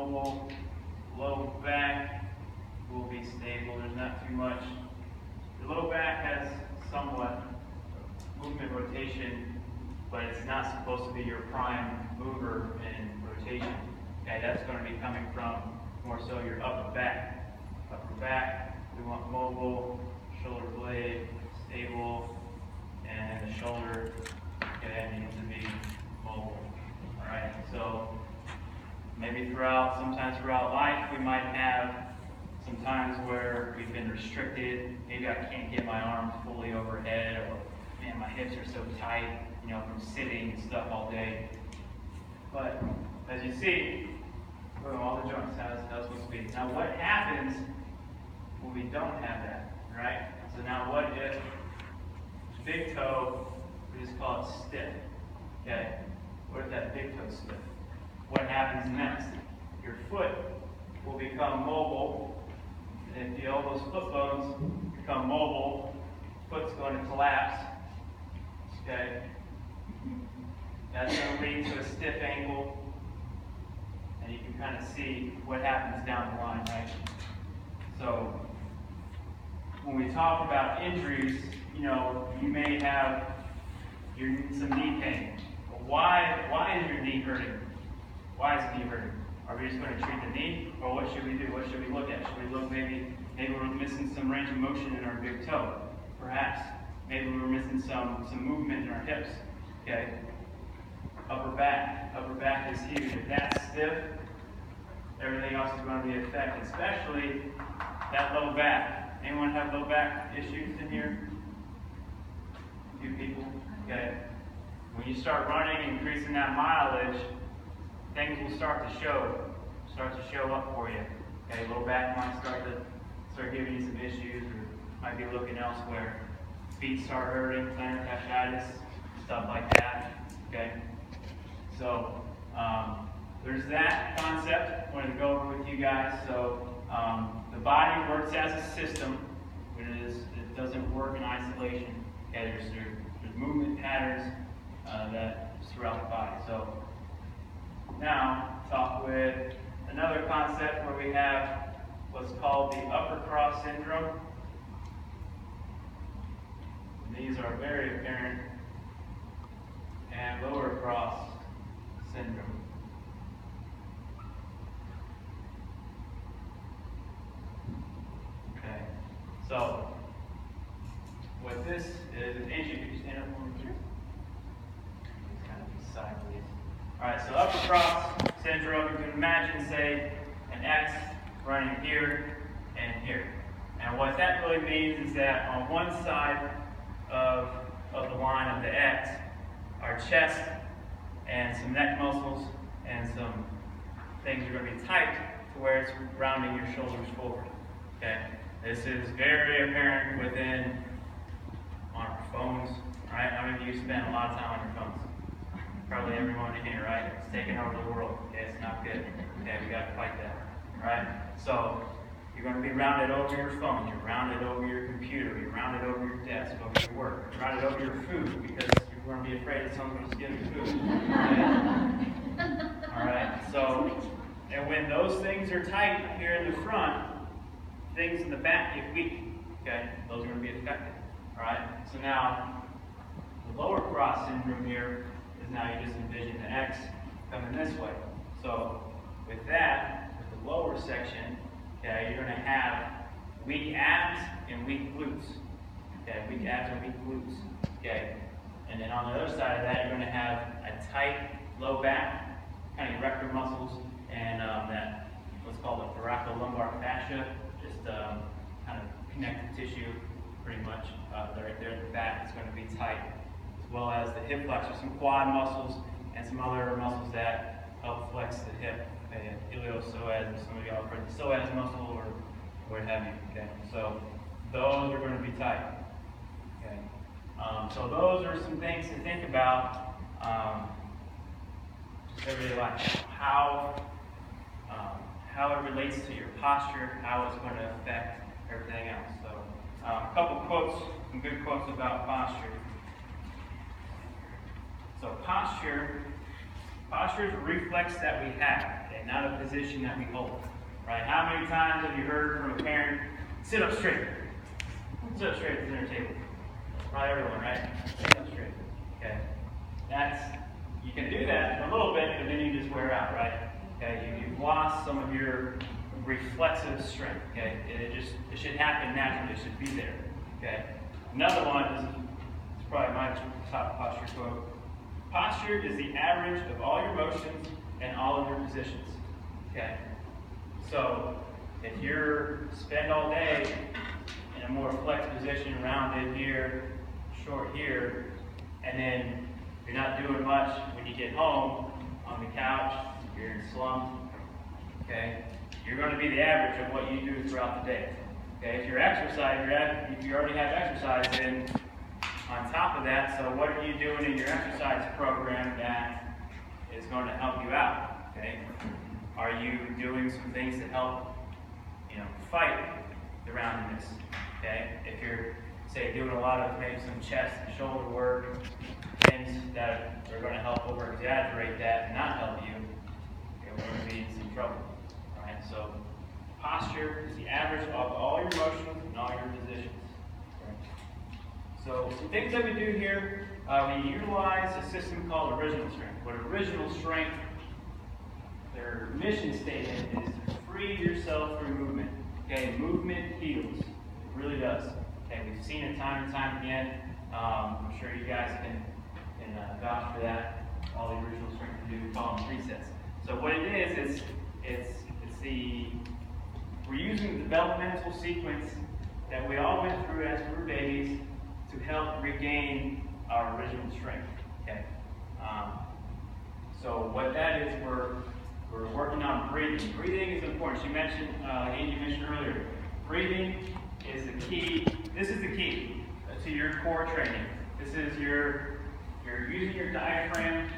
mobile. Low back will be stable. There's not too much. The low back has somewhat movement rotation, but it's not supposed to be your prime mover in rotation. Okay, that's going to be coming from more so your upper back. Upper back, we want mobile, shoulder blade, stable, and the shoulder, okay, needs to be mobile. Alright, so maybe sometimes throughout life, we might have some times where we've been restricted. Maybe I can't get my arms fully overhead, or man, my hips are so tight, from sitting and stuff all day. But as you see, boom, all the joints, how it's supposed to be. Now what happens when we don't have that, right? So now what if big toe, we just call it stiff, okay? What if that big toe stiff? What happens next? Your foot will become mobile, and if the elbows, foot bones become mobile, foot's going to collapse, okay? That's going to lead to a stiff ankle, and you can kind of see what happens down the line, right? So when we talk about injuries, you may have some knee pain. But why is your knee hurting? Why is the knee hurting? Are we just going to treat the knee, or what should we do? What should we look at? Should we look maybe we're missing some range of motion in our big toe? Perhaps maybe we're missing some movement in our hips. Okay. Upper back is huge. If that's stiff, everything else is going to be affected, especially that low back. Anyone have low back issues in here? A few people? Okay. When you start running, increasing that mileage, things will start to show up for you. Okay, low back might start giving you some issues, or might be looking elsewhere. Feet start hurting, plantar fasciitis, stuff like that. Okay. So there's that concept I wanted to go over with you guys. So the body works as a system. It doesn't work in isolation. Okay, there's movement patterns that throughout the body. So now talk with another concept where we have what's called the upper cross syndrome. These are very apparent, and lower cross syndrome. Okay, so what this is, Angie, could you stand up for me, please? It's kind of be sideways. All right, so upper cross syndrome, you can imagine, say, an X running here and here. And what that really means is that on one side of the line of the X, our chest and some neck muscles and some things are going to be tight to where it's rounding your shoulders forward. Okay, this is very apparent on our phones. Right? How many of you spend a lot of time on your phones? Probably everyone in here, right? It's taking over the world. Okay, it's not good. Okay, we got to fight that. Right? So you're going to be rounded over your phone. You're rounded over your computer. You're rounded over your desk, over your work. You're rounded over your food because you're going to be afraid that someone's going to steal your food. Okay? All right. So, and when those things are tight here in the front, things in the back get weak. Okay, those are going to be affected. All right. So now the lower cross syndrome here is now you just envision the X coming this way. So with that, with the lower section, okay, you're going to have weak abs and weak glutes. Okay, weak abs and weak glutes. Okay, and then on the other side of that, you're going to have a tight low back, kind of erector muscles, and that what's called the thoracolumbar fascia, just kind of connective tissue, pretty much right there at the back. It's going to be tight, as well as the hip flexor, some quad muscles, and some other muscles that help flex the hip. Okay, iliopsoas, some of y'all have heard the psoas muscle or what have you. Okay, so those are going to be tight. Okay, so those are some things to think about. Just everyday life, how it relates to your posture, how it's going to affect everything else. So a couple quotes, some good quotes about posture. So posture is a reflex that we have. Okay? not a position that we hold, right? How many times have you heard from a parent, sit up straight? Sit up straight at the dinner table. Probably everyone, right? Sit up straight, okay? You can do that for a little bit, but then you just wear out, right? Okay, you've lost some of your reflexive strength, okay? It should happen naturally, it should be there, okay? Another one is probably my top posture quote. Posture is the average of all your motions and all of your positions, okay? So, if you're spend all day in a more flexed position, rounded here, short here, and then you're not doing much when you get home on the couch, you're in slump, okay? You're going to be the average of what you do throughout the day. Okay, if you're exercising, if you already have exercise in on top of that, so what are you doing in your exercise program that is going to help you out? Okay, are you doing some things to help, fight the roundedness? Okay, if you're say doing a lot of maybe some chest and shoulder work, things that are going to help over exaggerate that and not help you, we're going to be in some trouble. All right, so posture is the average of all your motions and all your positions. Okay. So some things that we do here, we utilize a system called original strength. What original strength, their mission statement is to free yourself through movement. Okay, movement heals. It really does. Okay, we've seen it time and time again. I'm sure you guys can vouch for that. All the original strength we do, we call them resets. So what it is we're using the developmental sequence that we all went through as we were babies to help regain our original strength. Okay. So what that is, we're working on breathing. Breathing is important. You mentioned, Andy mentioned earlier, breathing is the key. This is the key to your core training. This is you're using your diaphragm.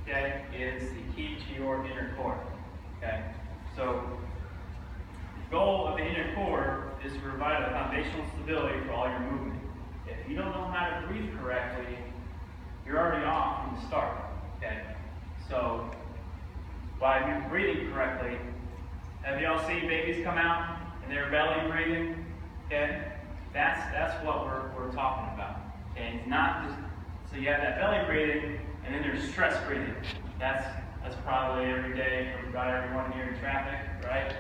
Okay, is the key to your inner core. Okay, so the goal of the inner core is to provide a foundational stability for all your movement. If you don't know how to breathe correctly, you're already off from the start. Okay, so by you breathing correctly, have y'all seen babies come out and they're belly breathing? Okay, that's what we're talking about. Okay, it's not just so you have that belly breathing. And then there's stress breathing. That's probably every day for about everyone here in traffic, right?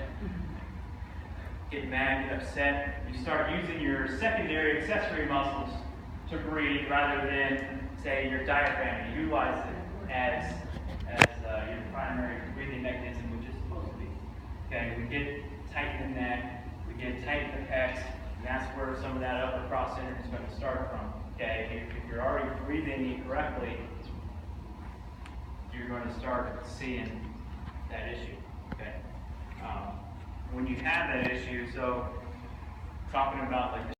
Get mad, get upset. You start using your secondary accessory muscles to breathe rather than, say, your diaphragm. You utilize it as your primary breathing mechanism, which is supposed to be. Okay, we get tight in the neck, we get tight in the pecs, and that's where some of that upper cross center is going to start from. Okay, if you're already breathing incorrectly, you're going to start seeing that issue. Okay. When you have that issue, so talking about like